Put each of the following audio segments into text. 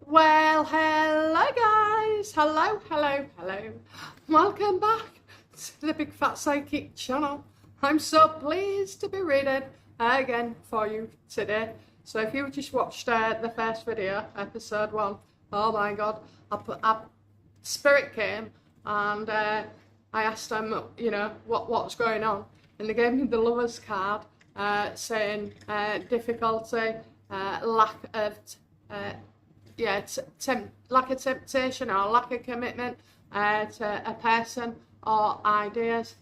Well, hello guys, hello. Welcome back to the Big Fat Psychic channel. I'm so pleased to be reading again for you today. So if you just watched the first video, episode 1, oh my god, Spirit came and I asked them, you know, what's going on, and they gave me the Lover's card saying difficulty, lack of lack of temptation or lack of commitment to a person or ideas.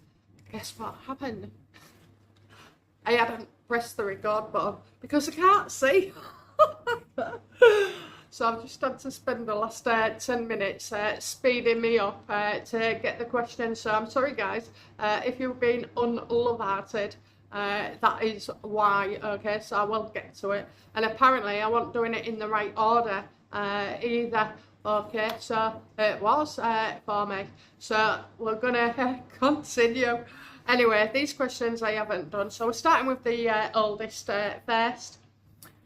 Guess what happened? I hadn't pressed the record button because I can't see. So I've just had to spend the last 10 minutes speeding me up to get the questions. So I'm sorry guys, if you've been unlove-hearted, that is why. Okay, so I will get to it. And apparently I wasn't doing it in the right order either. Okay, so it was for me. So we're gonna continue. Anyway, these questions I haven't done. So we're starting with the oldest first.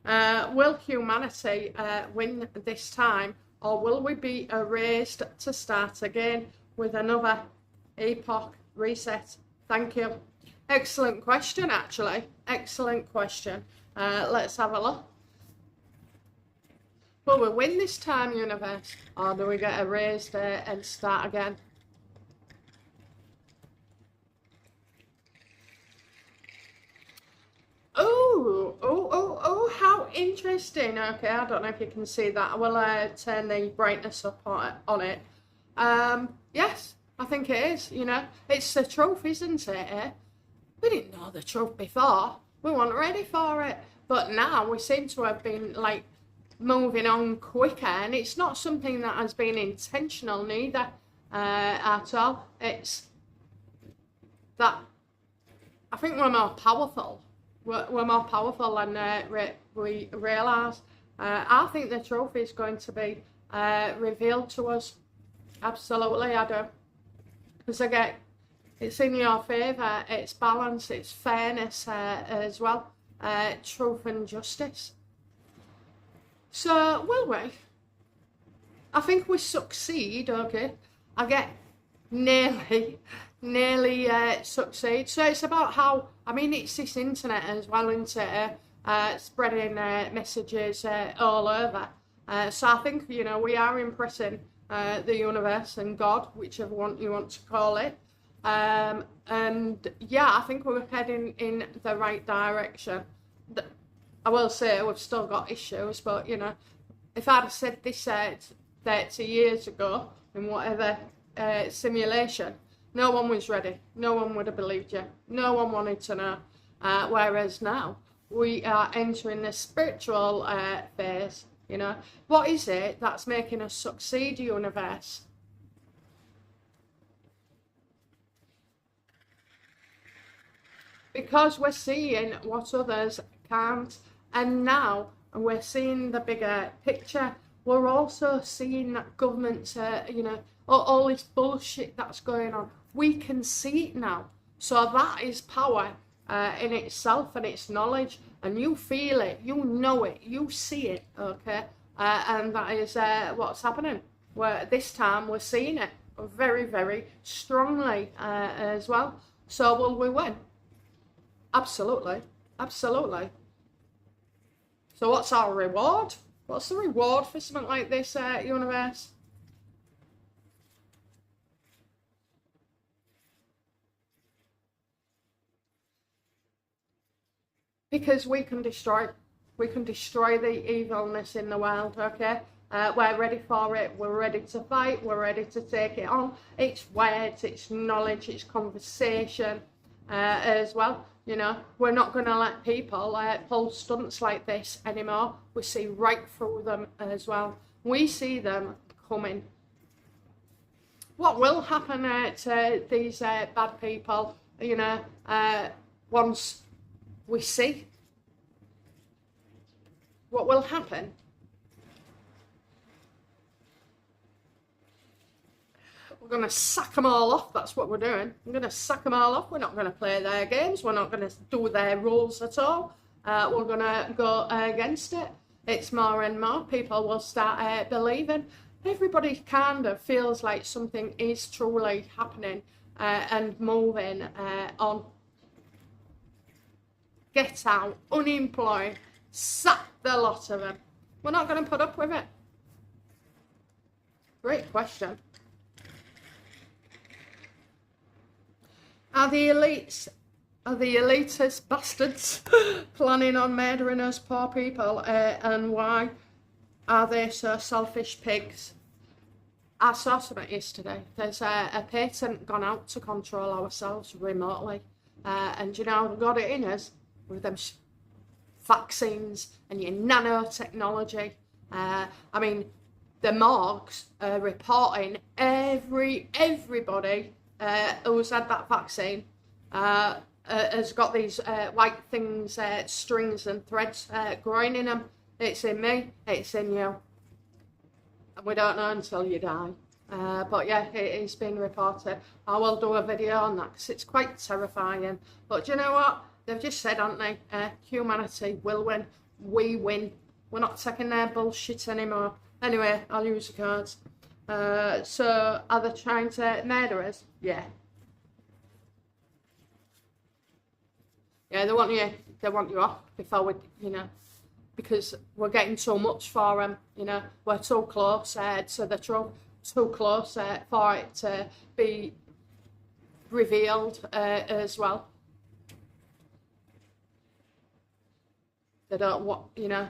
Will humanity win this time, or will we be erased to start again with another epoch reset? Thank you. Excellent question, actually. Excellent question. Let's have a look. Will we win this time, universe, or do we get erased and start again? Oh, how interesting. Okay, I don't know if you can see that. I will turn the brightness up on it. Yes, I think it is, you know. It's the truth, isn't it? We didn't know the truth before. We weren't ready for it. But now we seem to have been, like, moving on quicker. And it's not something that has been intentional neither at all. It's that I think we're more powerful. We're more powerful than we realise. I think the truth is going to be revealed to us. Absolutely, I do. Because it's in your favour, it's balance, it's fairness as well, truth and justice. So, will we? I think we succeed, okay? I get nearly succeed. So it's about how, I mean, it's this internet as well, isn't it? Spreading messages all over. So I think, you know, we are impressing the universe and God, whichever one you want to call it. And yeah, I think we're heading in the right direction. I will say we've still got issues, but you know, if I'd have said this 30 years ago in whatever simulation, no one was ready. No one would have believed you. No one wanted to know. Whereas now we are entering the spiritual phase. You know, what is it that's making us succeed, universe? Because we're seeing what others can't, and now we're seeing the bigger picture. We're also seeing that governments, you know, all this bullshit that's going on, we can see it now. So that is power in itself, and it's knowledge, and you feel it, you know it, you see it, okay? And that is what's happening. This time we're seeing it very, very strongly as well. So will we win? Absolutely, absolutely. So what's our reward? What's the reward for something like this, universe? Because we can destroy the evilness in the world, okay? We're ready for it, we're ready to fight, we're ready to take it on. It's words, it's knowledge, it's conversation as well. You know, we're not going to let people pull stunts like this anymore. We see right through them as well. We see them coming. What will happen to these bad people, you know, once we see? What will happen? We're going to sack them all off. That's what we're doing. We're going to sack them all off. We're not going to play their games. We're not going to do their rules at all. We're going to go against it. it's more and more people will start believing. Everybody kind of feels like something is truly happening and moving on. Get out, unemployed, sack the lot of them. We're not going to put up with it. Great question. Are the elitist bastards planning on murdering us poor people, and why are they so selfish pigs? I saw something yesterday. There's a patent gone out to control ourselves remotely, and you know, we've got it in us with them vaccines and your nanotechnology. I mean, the morgues are reporting everybody who's had that vaccine has got these white things, strings and threads growing in them. It's in me, it's in you. And we don't know until you die. But yeah, it's been reported. I will do a video on that because it's quite terrifying. But do you know what? They've just said, haven't they? Humanity will win. We win. We're not taking their bullshit anymore. Anyway, I'll use the cards. So, are they trying to murder us? Yeah. Yeah, they want you off before we, you know, because we're getting so much for them, you know, we're too close to the truth, too close for it to be revealed as well. They don't want, you know,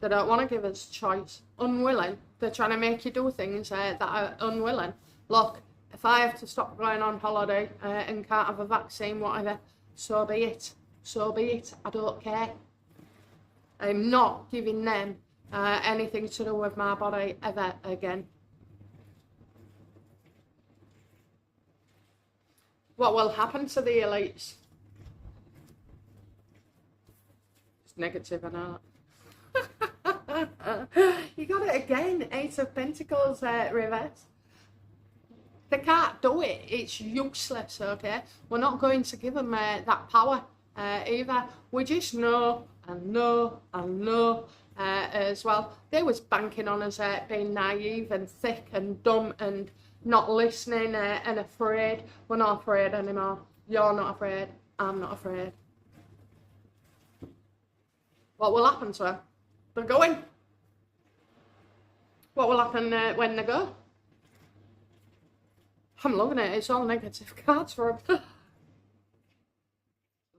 they don't want to give us choice. Unwilling. They're trying to make you do things that are unwilling. Look, if I have to stop going on holiday and can't have a vaccine, whatever, so be it. So be it. I don't care. I'm not giving them anything to do with my body ever again. What will happen to the elites? It's negative, I know. You got it again. Eight of Pentacles reverse. They can't do it. It's useless, okay? We're not going to give them that power either. We just know and know and know as well. They was banking on us being naive and thick and dumb and not listening and afraid. We're not afraid anymore. You're not afraid. I'm not afraid. What will happen to them? They're going. What will happen when they go? I'm loving it. It's all negative cards for them.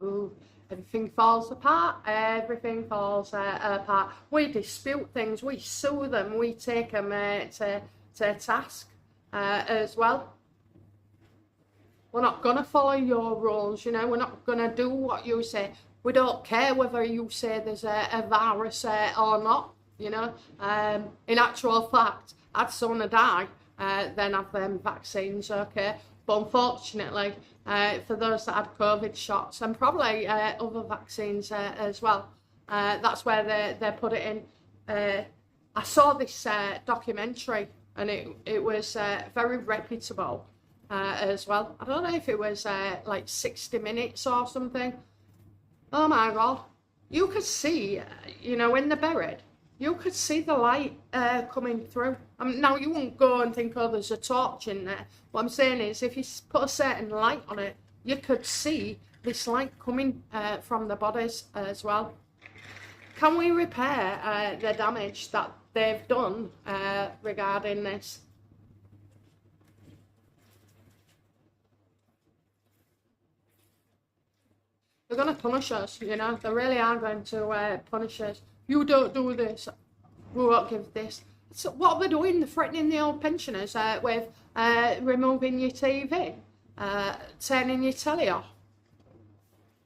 Ooh, everything falls apart. Everything falls apart. We dispute things. We sue them. We take them to task as well. We're not going to follow your rules, you know. We're not going to do what you say. We don't care whether you say there's a virus or not, you know. In actual fact, I'd sooner die than have them vaccines, okay. But unfortunately, for those that had COVID shots and probably other vaccines as well, that's where they put it in. I saw this documentary and it was very reputable as well. I don't know if it was like 60 minutes or something. Oh my God, you could see, you know, when they're buried, you could see the light coming through. Now, you wouldn't go and think, oh, there's a torch in there. What I'm saying is, if you put a certain light on it, you could see this light coming from the bodies as well. Can we repair the damage that they've done regarding this? They're going to punish us, you know. They really are going to punish us. You don't do this, we won't give this. So what are they doing? They're threatening the old pensioners with removing your TV, turning your telly off.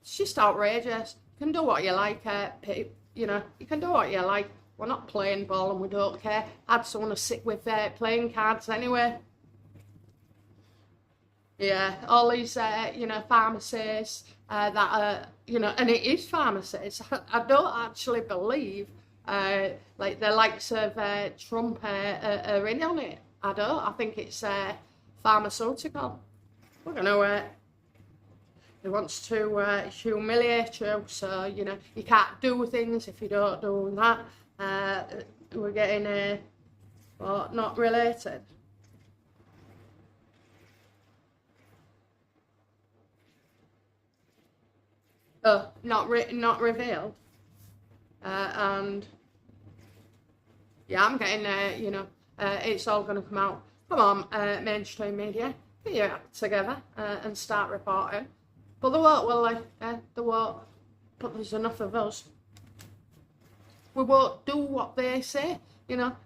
It's just outrageous. You can do what you like, you know, you can do what you like. We're not playing ball and we don't care. I'd just want to sit with playing cards anyway. Yeah, all these, you know, pharmacies that are, you know, and it is pharmacies. I don't actually believe, like, the likes of Trump are in on it. I don't. I think it's pharmaceutical. We're going to, he wants to humiliate you, so, you know, you can't do things if you don't do that. We're getting a, well, not related. Oh, not revealed. And yeah, I'm getting, it's all going to come out. Come on, mainstream media, get your act together and start reporting. But they won't, will they? They won't. But there's enough of us. We won't do what they say.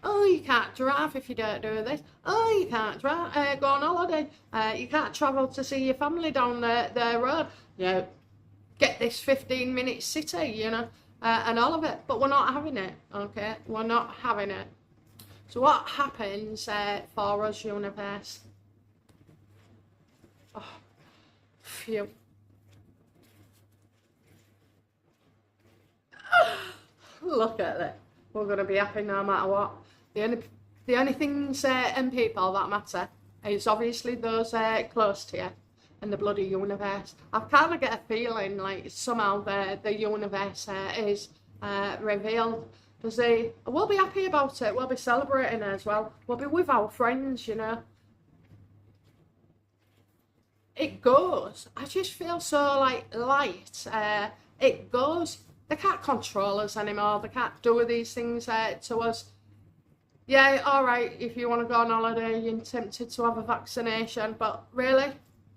Oh, you can't drive if you don't do this. Oh, you can't drive, go on holiday. You can't travel to see your family down their road. Get this 15-minute city, and all of it. But we're not having it, okay? We're not having it. So what happens for us, universe? Oh, phew. Look at it. We're going to be happy no matter what. The only things and people that matter is obviously those close to you and the bloody universe. I kind of get a feeling like somehow the universe is revealed. Because we'll be happy about it. We'll be celebrating as well. We'll be with our friends, It goes. I just feel so like light. It goes. They can't control us anymore. They can't do these things to us. Yeah, all right, if you want to go on holiday, you're tempted to have a vaccination, but really?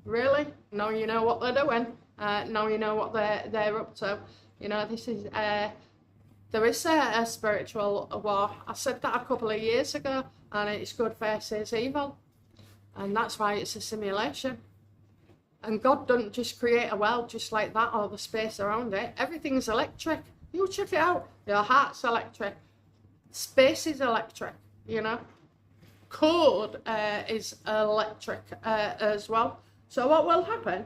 Really? Now you know what they're doing. Now you know what they're up to. This is, there is a spiritual war. I said that a couple of years ago, and it's good versus evil. And that's why it's a simulation. And God doesn't just create a world just like that or the space around it. Everything's electric. You check it out. Your heart's electric. Space is electric, Code is electric as well. So what will happen?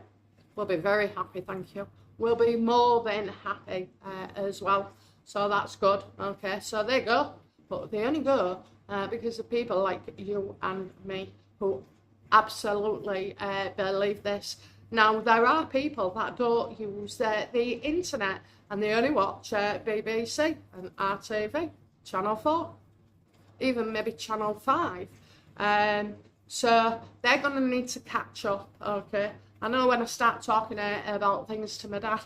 We'll be very happy, thank you. We'll be more than happy as well. So that's good. Okay, so they go. But they only go because of people like you and me who absolutely believe this. Now, there are people that don't use the internet and they only watch BBC and RTV, Channel 4, even maybe Channel 5. So they're going to need to catch up, okay? I know when I start talking about things to my dad,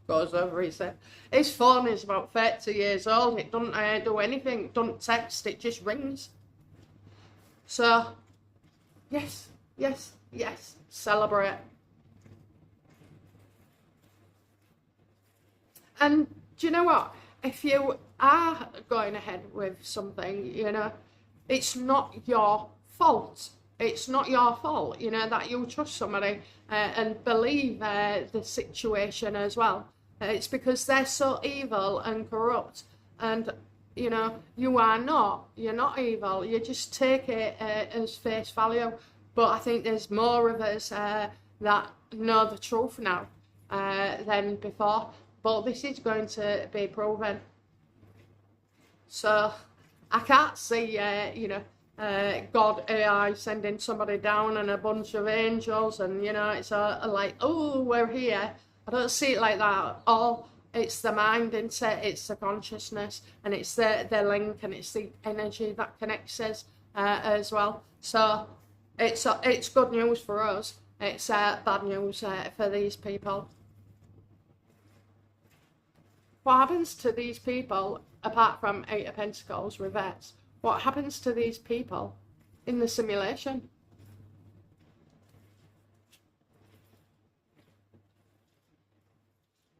goes over his head. His phone is about 30 years old. It doesn't do anything. It doesn't text. It just rings. So, yes, yes, yes. Celebrate. And do you know what? If you are going ahead with something, it's not your fault. It's not your fault, that you trust somebody and believe the situation as well. It's because they're so evil and corrupt. And, you are not. You're not evil. You just take it as face value. But I think there's more of us that know the truth now than before. But this is going to be proven. So I can't see, God AI sending somebody down and a bunch of angels and, it's like, oh, we're here. I don't see it like that at all. It's the mind, isn't it? It's the consciousness and it's the link and it's the energy that connects us as well. So it's good news for us. It's bad news for these people. What happens to these people, apart from Eight of Pentacles reverse? What happens to these people in the simulation?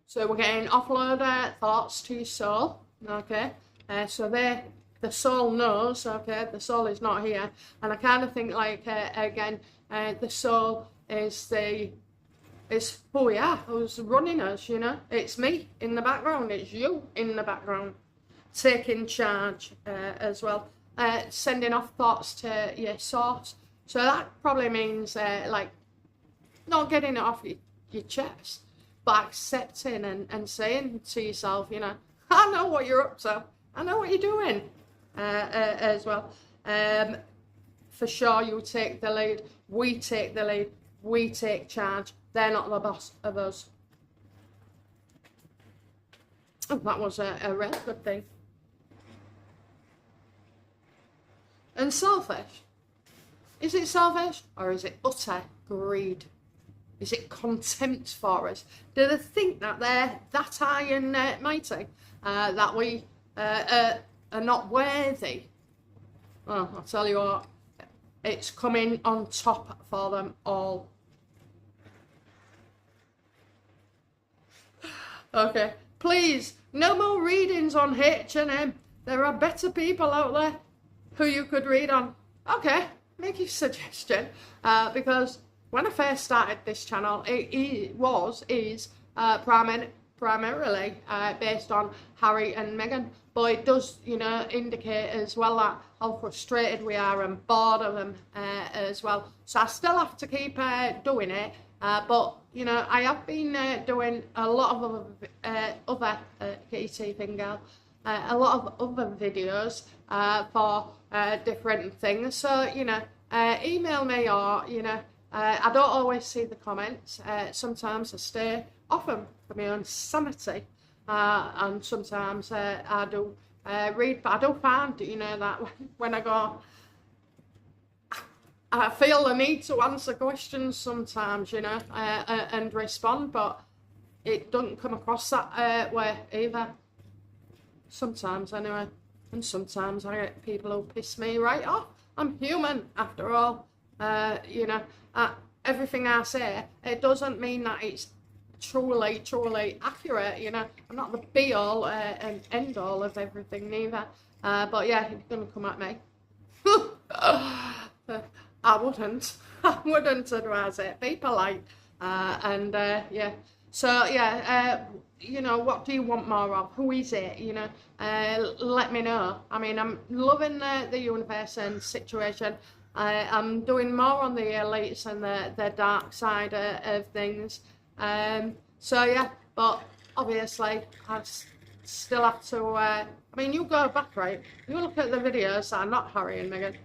So we're getting offload thoughts to your soul, okay? So the soul knows, okay? The soul is not here. And I kind of think like, again, the soul is who we are, who's running us, It's me in the background, it's you in the background, taking charge as well, sending off thoughts to your source. So that probably means like not getting it off your chest, but accepting and saying to yourself, I know what you're up to, I know what you're doing as well. For sure, you take the lead, we take the lead, we take charge. They're not the boss of us. Oh, that was a real good thing. And selfish. Is it selfish or is it utter greed? Is it contempt for us? Do they think that they're that high and mighty, that we are not worthy? Well, I'll tell you what, it's coming on top for them all. Okay, please, no more readings on H&M. There are better people out there who you could read on. Okay, make your suggestion, because when I first started this channel, it is primarily based on Harry and Meghan, but it does, you know, indicate as well that how frustrated we are and bored of them as well. So I still have to keep doing it, but you know, I have been doing a lot of other kitty thing girl, a lot of other videos for different things. So you know, email me, or you know. I don't always see the comments. Sometimes I stay off them for my own sanity, and sometimes I do read. But I do find, you know, that when I go, I feel the need to answer questions sometimes, you know, and respond, but it doesn't come across that way either. Sometimes, anyway, and sometimes I get people who piss me right off. I'm human, after all. You know, everything I say, it doesn't mean that it's truly accurate, you know. I'm not the be-all and end-all of everything neither, but yeah, you're gonna come at me. I wouldn't advise it. Be polite, and yeah, so yeah, you know, what do you want more of? Who is it? You know, let me know. I mean, I'm loving the universe and situation. I'm doing more on the elites and the dark side of things. So yeah, but obviously I still have to, I mean, you go back, right? You look at the videos that are not Harry and Meghan,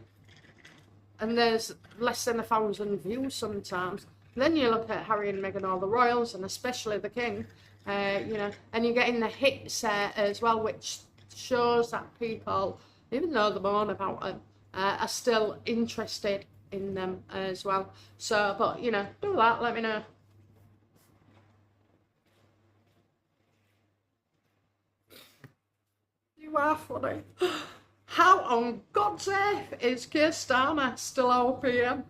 and there's less than 1,000 views sometimes. Then you look at Harry and Meghan or the royals, and especially the king, you know, and you're getting the hits as well, which shows that people, even though they moan about them, are still interested in them as well. So, but you know, do that, let me know. You are funny. How on God's earth is Keir Starmer still our PM?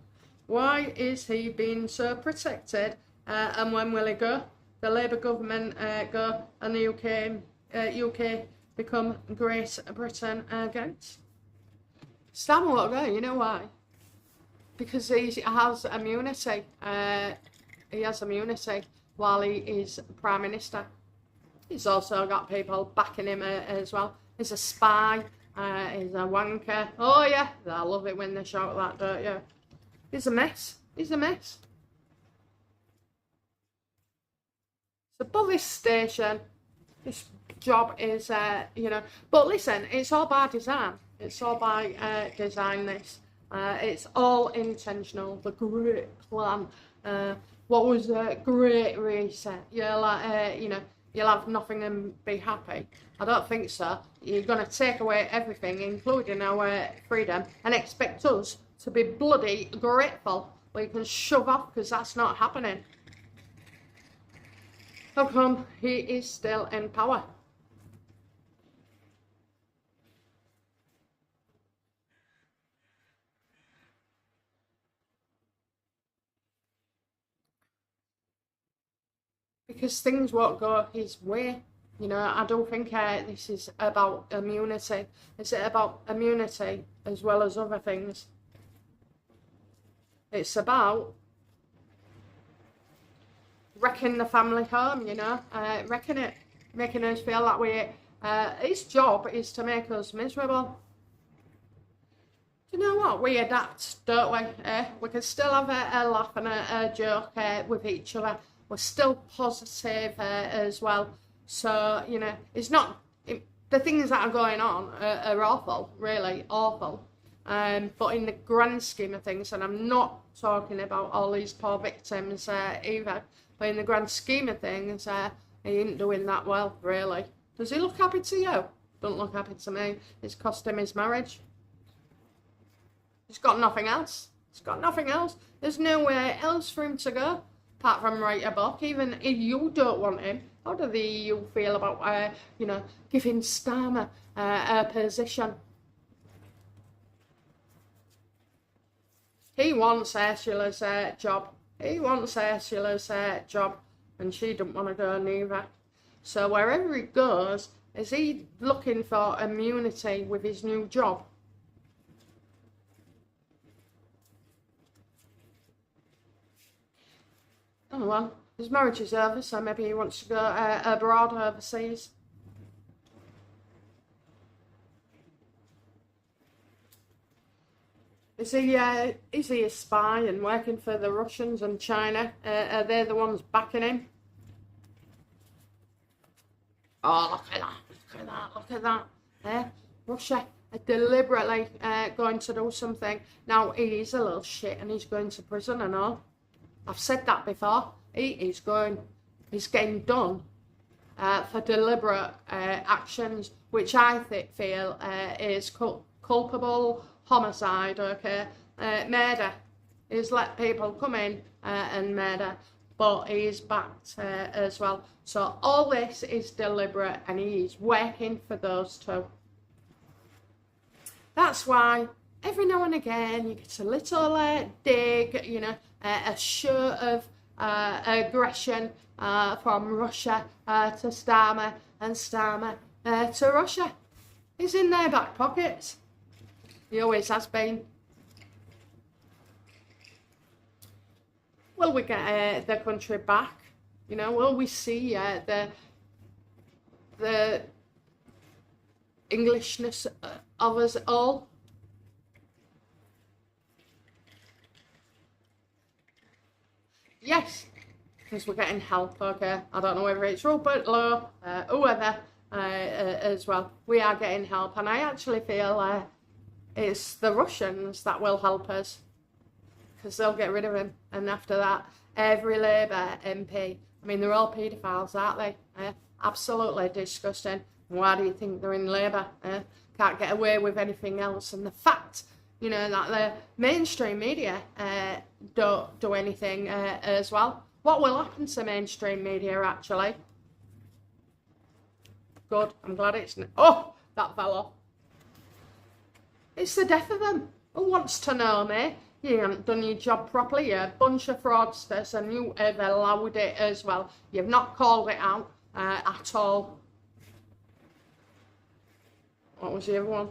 Why is he being so protected? And when will he go? The Labour government go, and the UK become Great Britain again? Starmer won't go, you know why? Because he has immunity. He has immunity while he is Prime Minister. He's also got people backing him as well. He's a spy, he's a wanker. Oh yeah, I love it when they shout that, don't you? He's a mess. He's a mess. So, but this station, this job is, you know, but listen, it's all by design. It's all by design, this. It's all intentional. The great plan. What was a great reset? You're like, you know, you'll have nothing and be happy. I don't think so. You're going to take away everything, including our freedom, and expect us to be bloody grateful. We can shove off, because that's not happening. How come he is still in power? Because things won't go his way. You know, I don't think this is about immunity. Is it about immunity as well as other things? It's about wrecking the family home, you know, wrecking it, making us feel that way. His job is to make us miserable. Do you know what? We adapt, don't we? We can still have a laugh and a joke with each other. We're still positive as well. So, you know, it's not, the things that are going on are awful, really awful. But in the grand scheme of things, and I'm not talking about all these poor victims either, but in the grand scheme of things, he ain't doing that well, really. Does he look happy to you? Don't look happy to me. It's cost him his marriage. He's got nothing else. He's got nothing else. There's nowhere else for him to go apart from write a book. Even if you don't want him, how do the EU feel about, you know, giving Starmer a position? He wants Ursula's job. He wants Ursula's job, and she didn't want to go neither. So wherever he goes, is he looking for immunity with his new job? Oh well, his marriage is over, so maybe he wants to go abroad, overseas. Is he a spy and working for the Russians and China? Are they the ones backing him? Oh, look at that, look at that, look at that. Russia are deliberately going to do something. Now, he's a little shit and he's going to prison and all. I've said that before. He's getting done for deliberate actions, which I feel is culpable homicide, okay? Murder. He's let people come in and murder, but he's backed as well. So all this is deliberate and he's working for those two. That's why every now and again you get a little dig, you know, a show of aggression from Russia to Starmer and Starmer to Russia. He's in their back pockets. He always has been. Will we get the country back? You know, will we see the Englishness of us all? Yes, because we're getting help, okay? I don't know whether it's Rupert, Lowe, whoever as well. We are getting help, and I actually feel it's the Russians that will help us, because they'll get rid of him, and after that, every Labour MP, I mean, they're all paedophiles, aren't they? Absolutely disgusting. Why do you think they're in Labour? Can't get away with anything else, and the fact, you know, that the mainstream media don't do anything as well. What will happen to mainstream media, actually? Good, I'm glad it's... Oh, that fell off. It's the death of them. Who wants to know me? You haven't done your job properly. You're a bunch of fraudsters, and you have allowed it as well. You've not called it out at all. What was the other one?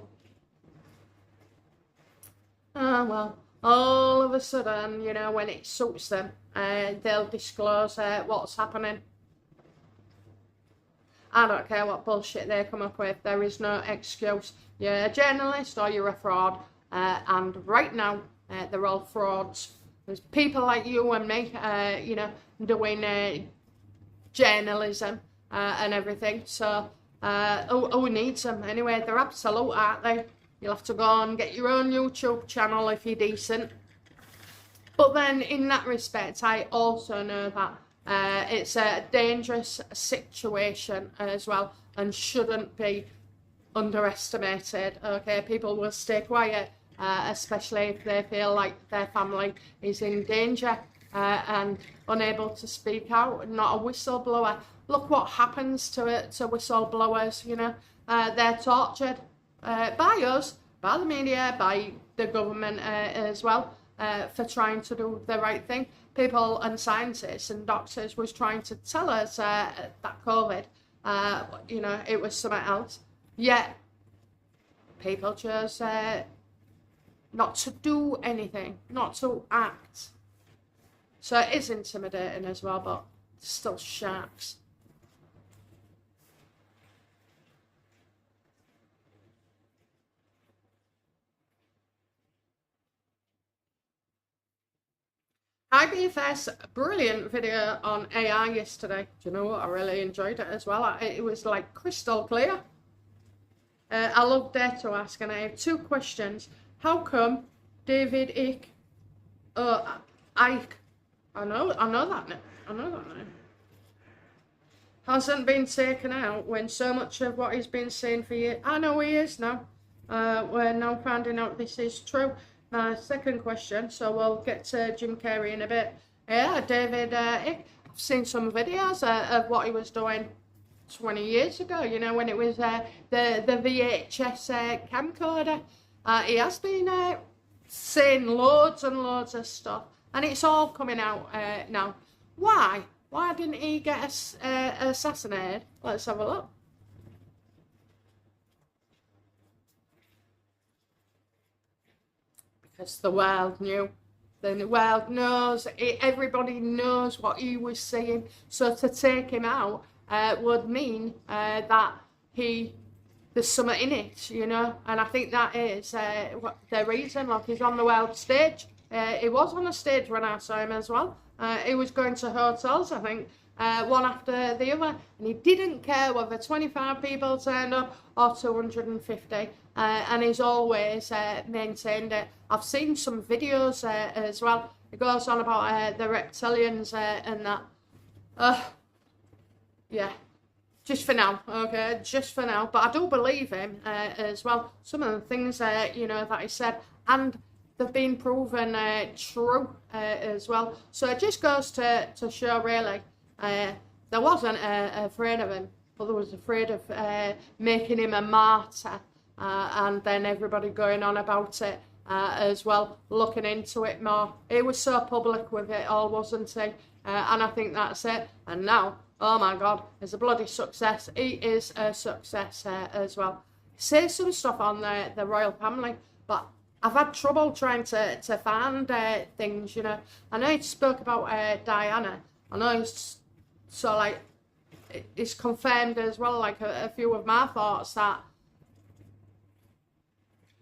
Oh, well, all of a sudden, you know, when it suits them, they'll disclose what's happening. I don't care what bullshit they come up with. There is no excuse. You're a journalist or you're a fraud. And right now, they're all frauds. There's people like you and me, you know, doing journalism and everything. So, who needs them? Anyway, they're absolute, aren't they? You'll have to go and get your own YouTube channel if you're decent. But then, in that respect, I also know that it's a dangerous situation as well and shouldn't be underestimated. Okay, people will stay quiet, especially if they feel like their family is in danger and unable to speak out. Not a whistleblower. Look what happens to whistleblowers. You know, they're tortured by us, by the media, by the government as well, for trying to do the right thing. People and scientists and doctors was trying to tell us that COVID, you know, it was something else. Yet, people chose not to do anything, not to act. So it is intimidating as well, but it's still sharks. Hi BFS, brilliant video on AI yesterday. Do you know what? I really enjoyed it as well. It was like crystal clear. I love Dare to Ask, and I have two questions. How come David Icke, Icke, I know that name, hasn't been taken out when so much of what he's been saying for years? I know he is now. We're now finding out this is true. My second question, so we'll get to Jim Carrey in a bit. Yeah, David Icke. I've seen some videos of what he was doing 20 years ago, you know, when it was the VHS camcorder. He has been saying loads and loads of stuff, and it's all coming out now. Why? Why didn't he get assassinated? Let's have a look. Because the world knew. The world knows. Everybody knows what he was saying. So to take him out would mean that there's something in it, you know. And I think that is the reason. Like, he's on the world stage. He was on a stage when I saw him as well. He was going to hotels, I think, one after the other, and he didn't care whether 25 people turned up or 250, and he's always maintained it. I've seen some videos as well. It goes on about the reptilians and that. Yeah, just for now, okay, just for now. But I do believe him as well. Some of the things you know, that he said, and they've been proven true as well. So it just goes to show, really, there wasn't afraid of him, but there was afraid of making him a martyr, and then everybody going on about it as well, looking into it more. He was so public with it all, wasn't he? And I think that's it. And now, oh my God, he's a bloody success. He is a success as well. He says some stuff on the royal family, but I've had trouble trying to find things, you know. I know he spoke about Diana. I know he's so, like, it's confirmed as well, like a few of my thoughts, that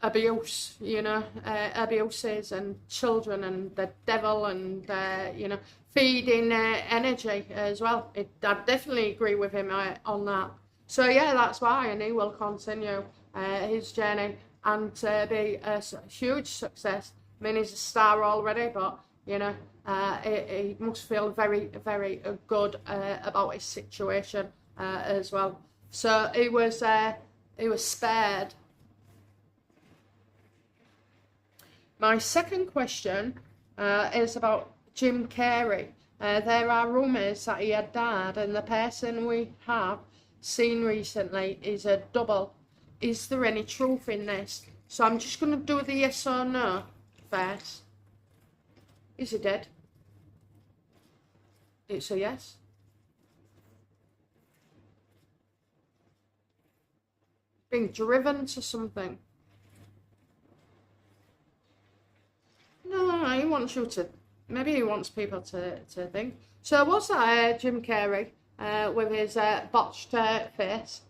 abuse, you know, abuses and children and the devil and, you know, feeding energy as well. I definitely agree with him on that. So yeah, that's why, and he will continue his journey and be a huge success. I mean, he's a star already, but, you know, he must feel very, very good about his situation as well. So he was spared. My second question is about Jim Carrey. There are rumours that he had died, and the person we have seen recently is a double. Is there any truth in this? So I'm just going to do the yes or no first. Is he dead? It's a yes. Being driven to something. No, he wants you to, maybe he wants people to think. So was that Jim Carrey with his botched face?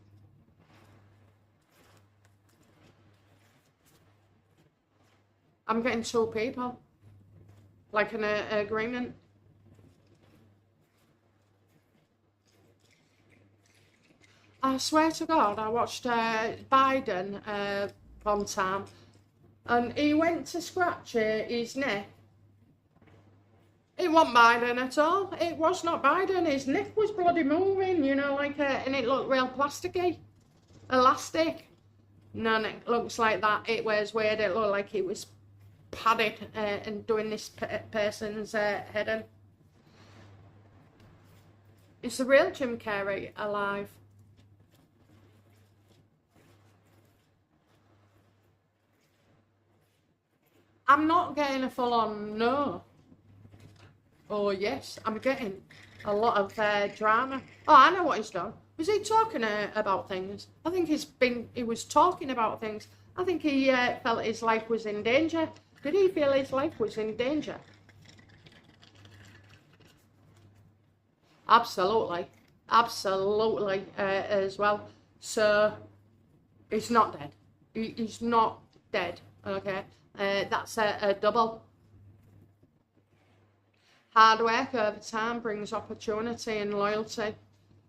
I'm getting two people, like an agreement. I swear to God, I watched Biden one time, and he went to scratch his neck. It wasn't Biden at all. It was not Biden. His neck was bloody moving, you know, like, and it looked real plasticky, elastic. None it looks like that. It was weird. It looked like it was padded and doing this person's head in. Is the real Jim Carrey alive? I'm not getting a full-on no. Oh yes, I'm getting a lot of drama. Oh, I know what he's done. Was he talking about things? I think he was talking about things. I think he felt his life was in danger. Did he feel his life was in danger? Absolutely. Absolutely as well. So, he's not dead. He's not dead, okay? That's a double. Hard work over time brings opportunity and loyalty.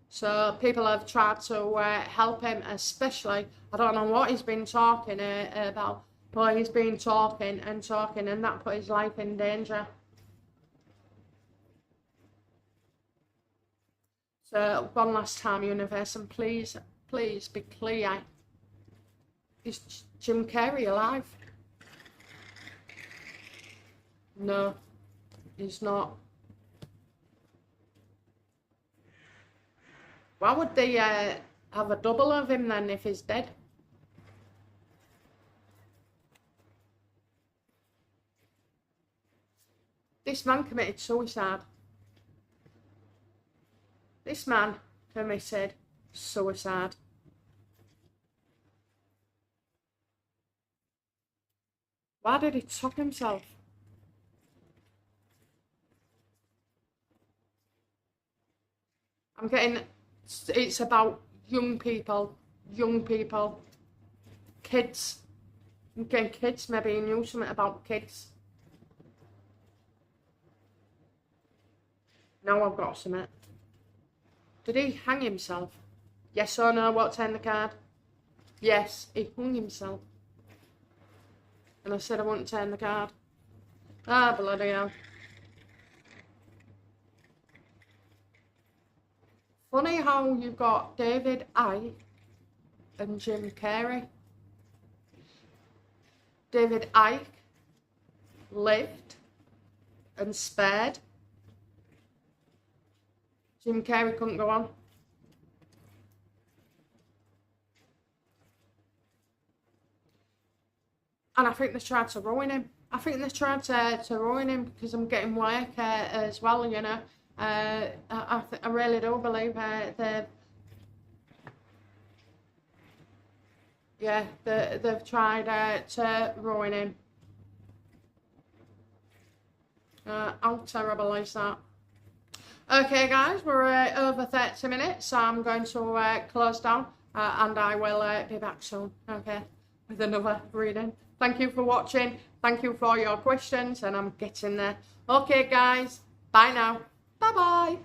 So people have tried to help him, especially, I don't know what he's been talking about, but he's been talking, and that put his life in danger. So one last time, universe, and please be clear. Is Jim Carrey alive? No, he's not. Why would they have a double of him then if he's dead? This man committed suicide. This man committed suicide. Why did he tuck himself? I'm getting, it's about young people, kids. I'm getting kids, maybe he knew something about kids. Now I've got something. Did he hang himself? Yes or no? What's in the card? Yes, he hung himself. And I said I wouldn't turn the card. Ah, bloody hell. Funny how you've got David Icke and Jim Carrey. David Icke lived and spared. Jim Carrey couldn't go on. And I think they tried to ruin him. I think they tried to ruin him because I'm getting work as well, you know. I really do believe they've tried to ruin him. How terrible is that? Okay guys, we're over 30 minutes, so I'm going to close down and I will be back soon, okay, with another reading. Thank you for watching, thank you for your questions, and I'm getting there. Okay guys, bye now, bye bye.